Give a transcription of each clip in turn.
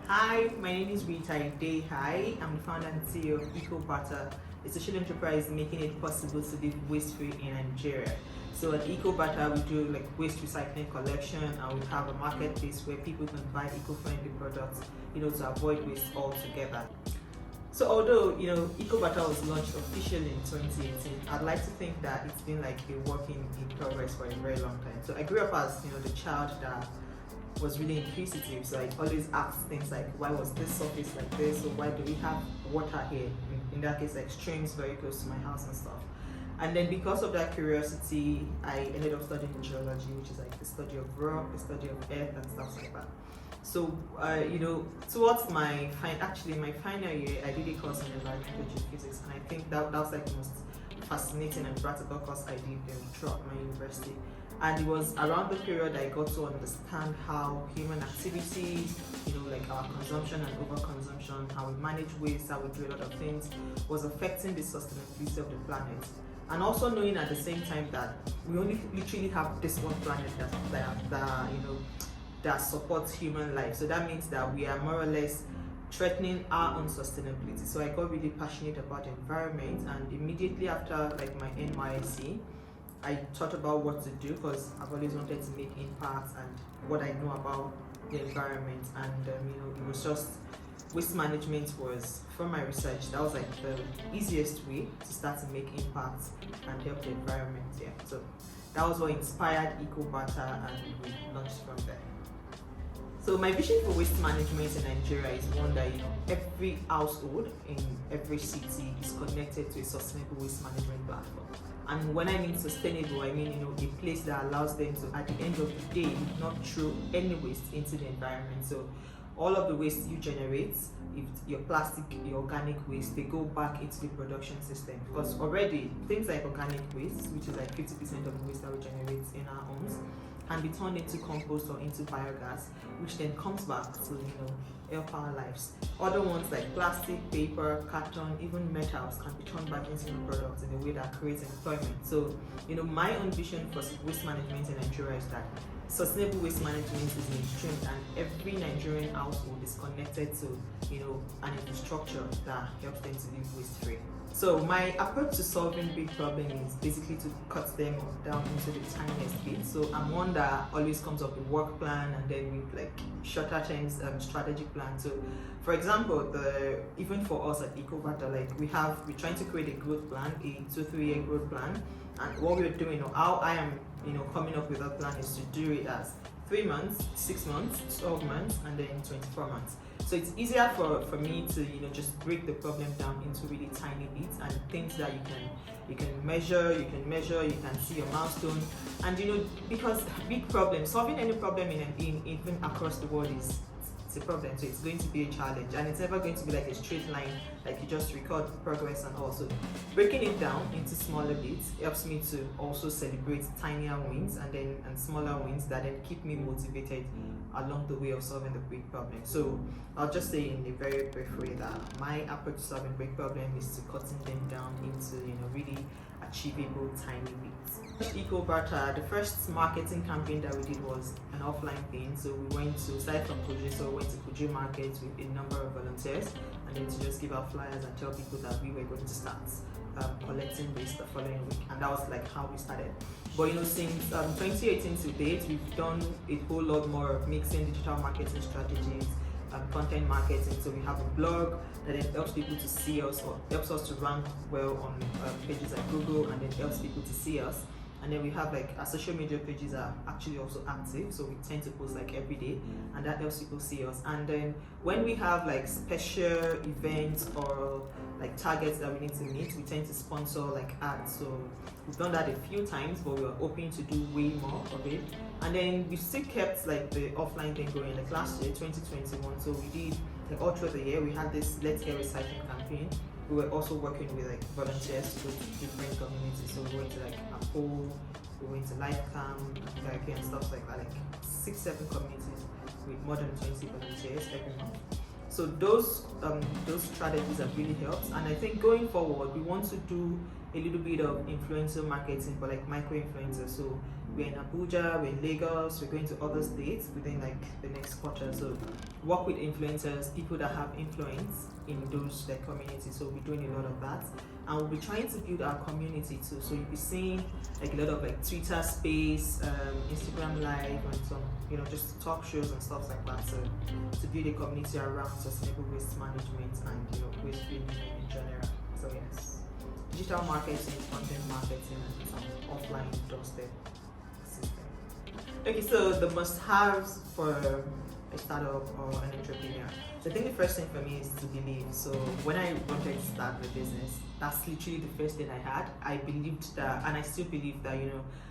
Hi, my name is Rita Idehai. I'm the founder and CEO of Ecobarter, a social enterprise making it possible to live waste-free in Nigeria. So at Ecobarter, we do like waste recycling collection, and we have a marketplace where people can buy eco-friendly products, to avoid waste altogether. So although, Ecobarter was launched officially in 2018, I'd like to think that it's been like a work in progress for a very long time. So I grew up as, the child that was really inquisitive, so I always asked things like, why was this surface like this, or why do we have water here, in that case like streams very close to my house and stuff. And then because of that curiosity, I ended up studying geology, which is like the study of rock, the study of earth and stuff like that. So towards my final year, I did a course in environmental geophysics, and I think that was like the most fascinating and practical course I did throughout my university. And it was around the period I got to understand how human activities, like our consumption and overconsumption, how we manage waste, how we do a lot of things, was affecting the sustainability of the planet. And also knowing at the same time that we only literally have this one planet that supports human life. So that means that we are more or less threatening our own sustainability. So I got really passionate about the environment, and immediately after like my NYSC, I thought about what to do because I've always wanted to make impact and what I know about the environment. And it was just waste management was, from my research, that was like the easiest way to start to make impact and help the environment. Yeah, so that was what inspired Ecobarter, and we launched from there. So my vision for waste management in Nigeria is one that every household in every city is connected to a sustainable waste management platform. And when I mean sustainable, I mean a place that allows them to, at the end of the day, not throw any waste into the environment. So all of the waste you generate, if your plastic, your organic waste, they go back into the production system. Because already things like organic waste, which is like 50% of the waste that we generate in our homes, can be turned into compost or into biogas, which then comes back to help our lives. Other ones like plastic, paper, carton, even metals can be turned back into new products in a way that creates employment. So my own vision for waste management in Nigeria is that sustainable waste management is mainstreamed, and every Nigerian household is connected to an infrastructure that helps them to live waste free. So my approach to solving big problems is basically to cut them down into the tiniest bits. So I'm one that always comes up with work plan, and then with like shorter terms strategic plan. So for example, even for us at Ecobarter, like we're trying to create a growth plan, a 2-3 year growth plan. And what we're doing, how I am coming up with a plan, is to do it as 3 months, 6 months, 12 months, and then 24 months. So it's easier for me to just break the problem down into really tiny bits and things that you can measure, you can see your milestone. And because solving any problem in even across the world is a problem, so it's going to be a challenge, and it's never going to be like a straight line, like you just record progress. And also breaking it down into smaller bits helps me to also celebrate tinier wins and smaller wins that then keep me motivated along the way of solving the big problem. So I'll just say in a very brief way that my approach to solving big problem is to cutting them down into really achievable tiny bits. Ecobarter, the first marketing campaign that we did was an offline thing. So we went to aside from Kuji, so we went to Kuji Market with a number of volunteers, and then to just give out flyers and tell people that we were going to start collecting waste the following week, and that was like how we started. But since 2018 to date, we've done a whole lot more of mixing digital marketing strategies, content marketing. So we have a blog that then helps people to see us, or helps us to rank well on pages like Google, and then helps people to see us. And then we have like our social media pages are actually also active, so we tend to post like every day, and that helps people see us. And then when we have like special events or like targets that we need to meet, we tend to sponsor like ads. So we've done that a few times, but we're hoping to do way more of it. And then we still kept like the offline thing going, like last year 2021. So we did like all through the year we had this Let's Get Recycling campaign. We were also working with like volunteers to go to different communities. So we went to like Apple, we went to Life Camp, and stuff like that, like 6-7 communities with more than 20 volunteers every month. So those strategies have really helped, and I think going forward we want to do a little bit of influencer marketing for like micro influencers. So we're in Abuja, we're in Lagos, we're going to other states within like the next quarter. So work with influencers, people that have influence in those like communities. So we're doing a lot of that, and we'll be trying to build our community too. So you'll be seeing like a lot of like Twitter space, Instagram live, and some just talk shows and stuff like that. So to build a community around sustainable waste management and waste management in general. So yes, digital marketing, content marketing, and some offline doorstep system. Okay, so the must-haves for a startup or an entrepreneur. So I think the first thing for me is to believe. So when I wanted to start the business, that's literally the first thing I had. I believed that, and I still believe that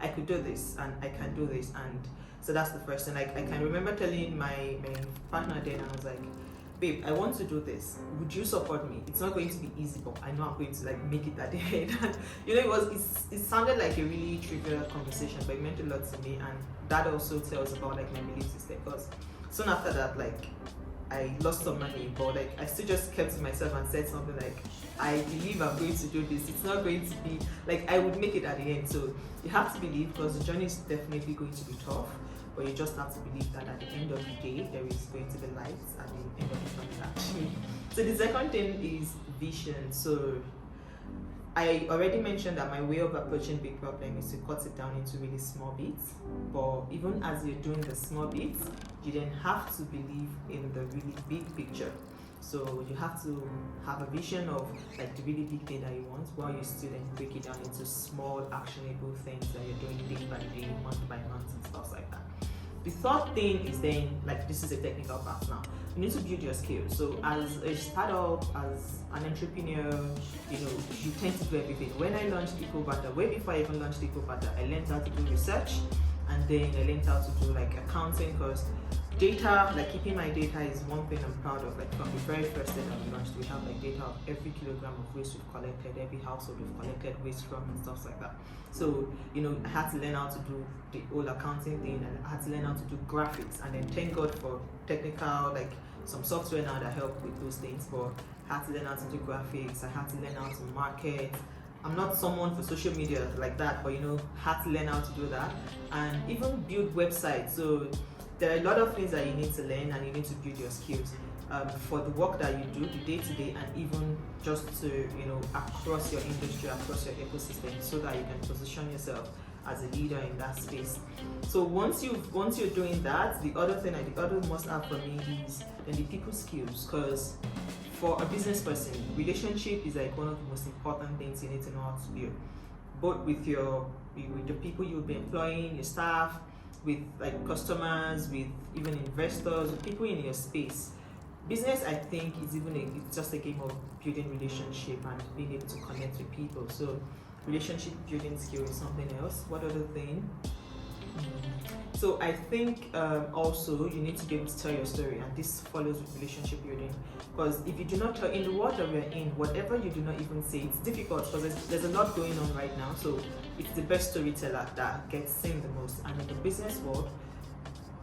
I could do this and I can do this, and so that's the first thing. Like I can remember telling my partner then, I was like, babe, I want to do this. Would you support me? It's not going to be easy, but I know I'm going to like make it at the end. And it sounded like a really trivial conversation, but it meant a lot to me, and that also tells about like my belief system. Because soon after that, like I lost some money, but like I still just kept to myself and said something like, I believe I'm going to do this. It's not going to be like I would make it at the end. So you have to believe, because the journey is definitely going to be tough. But you just have to believe that at the end of the day, there is going to be lights at the end of the tunnel, actually. So the second thing is vision. So I already mentioned that my way of approaching big problem is to cut it down into really small bits. But even as you're doing the small bits, you then have to believe in the really big picture. So you have to have a vision of like the really big thing that you want, while you still then break it down into small actionable things that you're doing day by day, month by month, and stuff like that. The third thing is then, like, this is a technical part now. You need to build your skills. So as a startup, as an entrepreneur, you tend to do everything. When I launched Ecobarter, way before I even launched Ecobarter, I learned how to do research, and then I learned how to do like accounting, because data, like keeping my data is one thing I'm proud of. Like from the very first day that we launched, we have like data of every kilogram of waste we've collected, every household we've collected waste from, and stuff like that. So, I had to learn how to do the whole accounting thing, and I had to learn how to do graphics, and then thank God for technical, like some software now that help with those things. But I had to learn how to do graphics, I had to learn how to market. I'm not someone for social media like that, but had to learn how to do that, and even build websites. So there are a lot of things that you need to learn, and you need to build your skills for the work that you do, the day-to-day, and even just to, across your industry, across your ecosystem, so that you can position yourself as a leader in that space. So once you're doing that, the other thing, and the other must-have for me is then the people skills, because for a business person, relationship is like one of the most important things you need to know how to build, both with the people you'll be employing, your staff, with like customers, with even investors, with people in your space. Business, I think, is it's just a game of building relationship and being able to connect with people. So relationship building skill is something else. What other thing? So I think also you need to be able to tell your story, and this follows with relationship building, because if you do not tell, in the world that we're in, whatever you do not even say, it's difficult, because there's a lot going on right now. So it's the best storyteller that gets seen the most, and in the business world,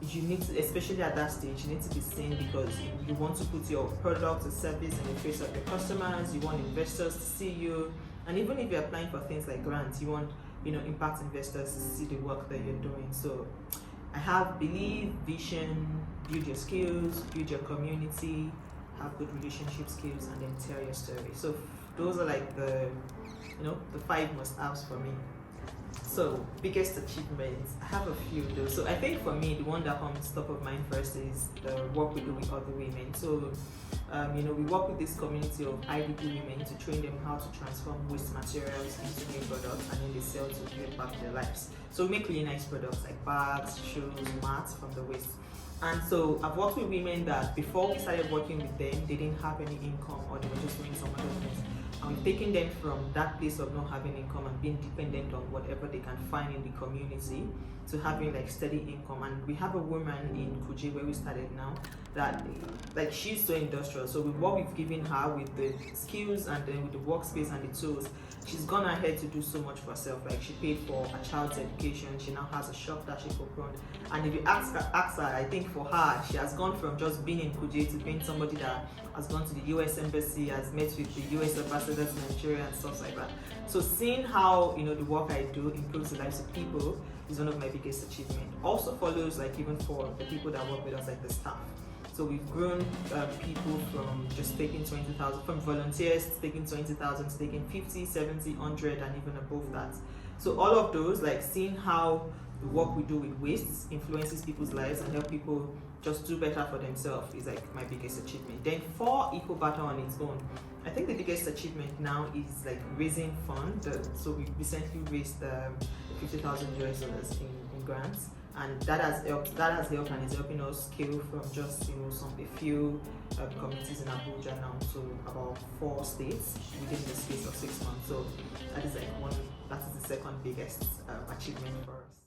you need to, especially at that stage, you need to be seen, because you want to put your product or service in the face of your customers. You want investors to see you, and even if you're applying for things like grants, you want impact investors to see the work that you're doing. So I have believe, vision, build your skills, build your community, have good relationship skills, and then tell your story. So those are like the 5 must-haves for me. So biggest achievements, I have a few though. So I think for me, the one that comes top of mind first is the work we do with other women. So we work with this community of IDP women to train them how to transform waste materials into new products, and then they sell to give back their lives. So we make really nice products like bags, shoes, mats from the waste. And so I've worked with women that before we started working with them, they didn't have any income, or they were just doing some other things. And we've taken them from that place of not having income and being dependent on whatever they can find in the community to having like steady income. And we have a woman in Kuje where we started now that like she's so industrial. So with what we've given her with the skills and then with the workspace and the tools, she's gone ahead to do so much for herself. Like she paid for her child's education. She now has a shop that she could run. And if you ask her, I think for her, she has gone from just being in Kuje to being somebody that has gone to the US embassy, has met with the US ambassador so that's Nigeria and stuff like that. So seeing how, you know, the work I do improves the lives of people is one of my biggest achievements. Also follows like even for the people that work with us, like the staff. So we've grown people from just taking 20,000, from volunteers taking 20,000 to taking 50, 70, 100 and even above that. So all of those, like seeing how the work we do with waste influences people's lives and help people just do better for themselves is like my biggest achievement. Then for Ecobarter on its own, I think the biggest achievement now is like raising funds. So we recently raised $50,000 in grants, and that has helped and is helping us scale from just, you know, a few communities in Abuja now to about 4 states within the space of 6 months. So that is the second biggest achievement for us.